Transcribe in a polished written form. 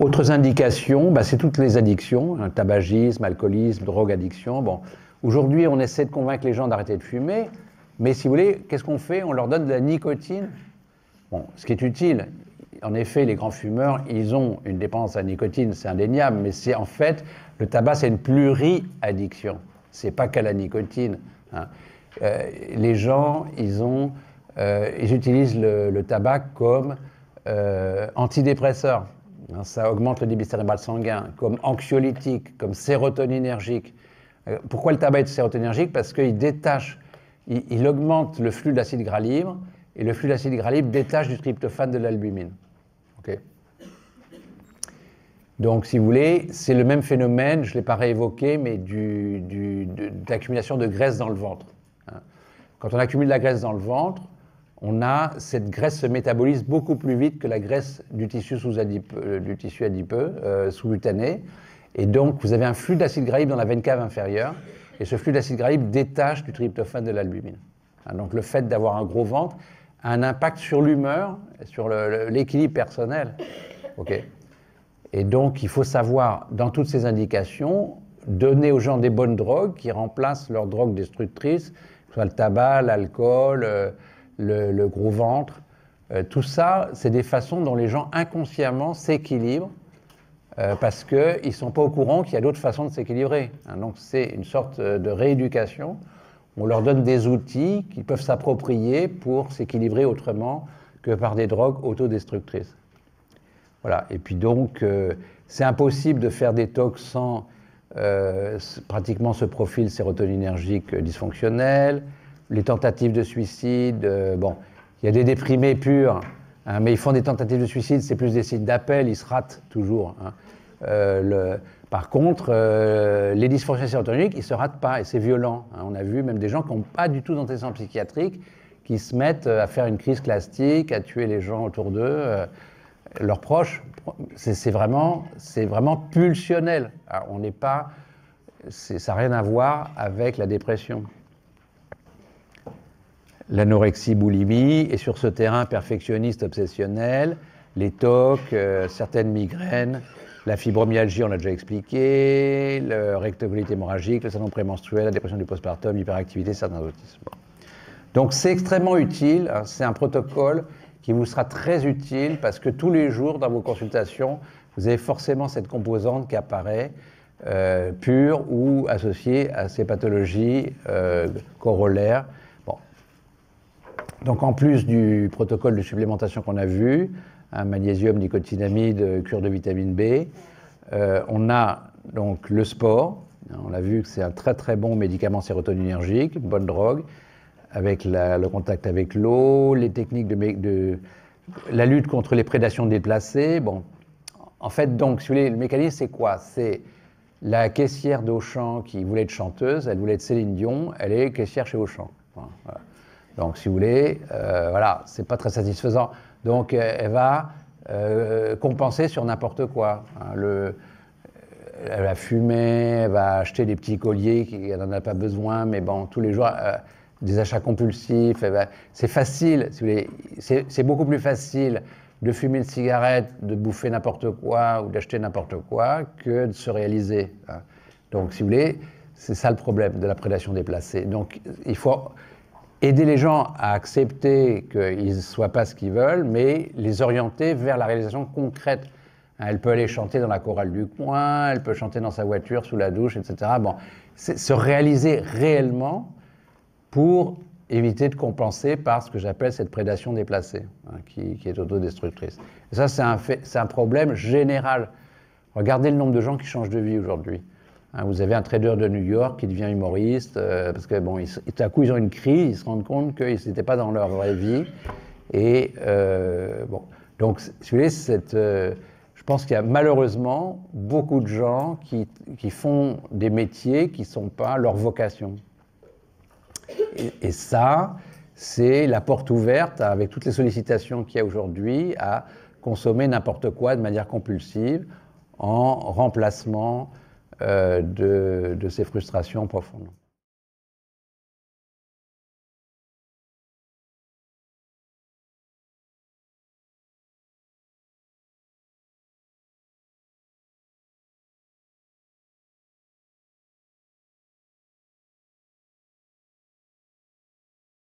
Autres indications, c'est toutes les addictions, tabagisme, alcoolisme, drogue, addiction. Bon, aujourd'hui, on essaie de convaincre les gens d'arrêter de fumer, mais si vous voulez, qu'est-ce qu'on fait? On leur donne de la nicotine. Bon, ce qui est utile. En effet, les grands fumeurs, ils ont une dépendance à la nicotine, c'est indéniable, mais c'est en fait, le tabac, c'est une pluri-addiction. C'est pas qu'à la nicotine. Les gens, ils utilisent le tabac comme antidépresseur. Ça augmente le débit cérébral sanguin, comme anxiolytique, comme sérotoninergique. Pourquoi le tabac est sérotoninergique? Parce qu'il détache, il augmente le flux d'acide gras libre, et le flux d'acide gras libre détache du tryptophane de l'albumine. Okay. Donc, si vous voulez, c'est le même phénomène, je ne l'ai pas réévoqué, mais d'accumulation de graisse dans le ventre. Quand on accumule de la graisse dans le ventre, cette graisse se métabolise beaucoup plus vite que la graisse du tissu adipeux, sous-cutané. Et donc, vous avez un flux d'acide gras libre dans la veine cave inférieure, et ce flux d'acide gras libre détache du tryptophane de l'albumine. Donc, le fait d'avoir un gros ventre a un impact sur l'humeur, sur l'équilibre personnel. Okay. Et donc, il faut savoir, dans toutes ces indications, donner aux gens des bonnes drogues qui remplacent leurs drogues destructrices, que ce soit le tabac, l'alcool, le gros ventre. Tout ça, c'est des façons dont les gens inconsciemment s'équilibrent parce qu'ils ne sont pas au courant qu'il y a d'autres façons de s'équilibrer. Donc, c'est une sorte de rééducation. On leur donne des outils qu'ils peuvent s'approprier pour s'équilibrer autrement que par des drogues autodestructrices. Voilà. Et puis donc, c'est impossible de faire détox sans pratiquement ce profil sérotoninergique dysfonctionnel. Les tentatives de suicide, bon, il y a des déprimés purs, mais ils font des tentatives de suicide, c'est plus des signes d'appel, ils se ratent toujours. Par contre, les dysfonctions sérotoniques, ils ne se ratent pas, et c'est violent. On a vu même des gens qui n'ont pas du tout d'antécédents psychiatriques, qui se mettent à faire une crise clastique, à tuer les gens autour d'eux, leurs proches. C'est vraiment pulsionnel. Alors, ça n'a rien à voir avec la dépression. L'anorexie, boulimie, et sur ce terrain perfectionniste obsessionnel, les TOC, certaines migraines, la fibromyalgie, on l'a déjà expliqué, le rectocolite hémorragique, le syndrome prémenstruel, la dépression du postpartum, l'hyperactivité, certains autismes. Bon. Donc c'est extrêmement utile, c'est un protocole qui vous sera très utile parce que tous les jours dans vos consultations, vous avez forcément cette composante qui apparaît pure ou associée à ces pathologies corollaires. Bon. Donc en plus du protocole de supplémentation qu'on a vu, magnésium, nicotinamide, cure de vitamine B, on a donc le sport. On a vu que c'est un très très bon médicament sérotoninergique, une bonne drogue, avec le contact avec l'eau, les techniques de la lutte contre les prédations déplacées. Bon, en fait, donc, si vous voulez, le mécanisme, c'est quoi? C'est la caissière d'Auchan qui voulait être chanteuse, elle voulait être Céline Dion, elle est caissière chez Auchan. Voilà. Donc, si vous voulez, voilà, c'est pas très satisfaisant. Donc, elle va compenser sur n'importe quoi. Elle va fumer, elle va acheter des petits colliers, elle n'en a pas besoin, mais bon, tous les jours, des achats compulsifs. C'est facile, si vous voulez, c'est beaucoup plus facile de fumer une cigarette, de bouffer n'importe quoi ou d'acheter n'importe quoi que de se réaliser. Donc, si vous voulez, c'est ça le problème de la prédation déplacée. Donc, il faut aider les gens à accepter qu'ils ne soient pas ce qu'ils veulent, mais les orienter vers la réalisation concrète. Elle peut aller chanter dans la chorale du coin, elle peut chanter dans sa voiture, sous la douche, etc. Bon, c'est se réaliser réellement pour éviter de compenser par ce que j'appelle cette prédation déplacée, qui est autodestructrice. Et ça, c'est un problème général. Regardez le nombre de gens qui changent de vie aujourd'hui. Vous avez un trader de New York qui devient humoriste, parce que bon, tout à coup, ils ont une crise, ils se rendent compte qu'ils n'étaient pas dans leur vraie vie. Et bon, donc, si vous voulez, je pense qu'il y a malheureusement beaucoup de gens qui font des métiers qui ne sont pas leur vocation. Et ça, c'est la porte ouverte, avec toutes les sollicitations qu'il y a aujourd'hui, à consommer n'importe quoi de manière compulsive en remplacement de ces frustrations profondes.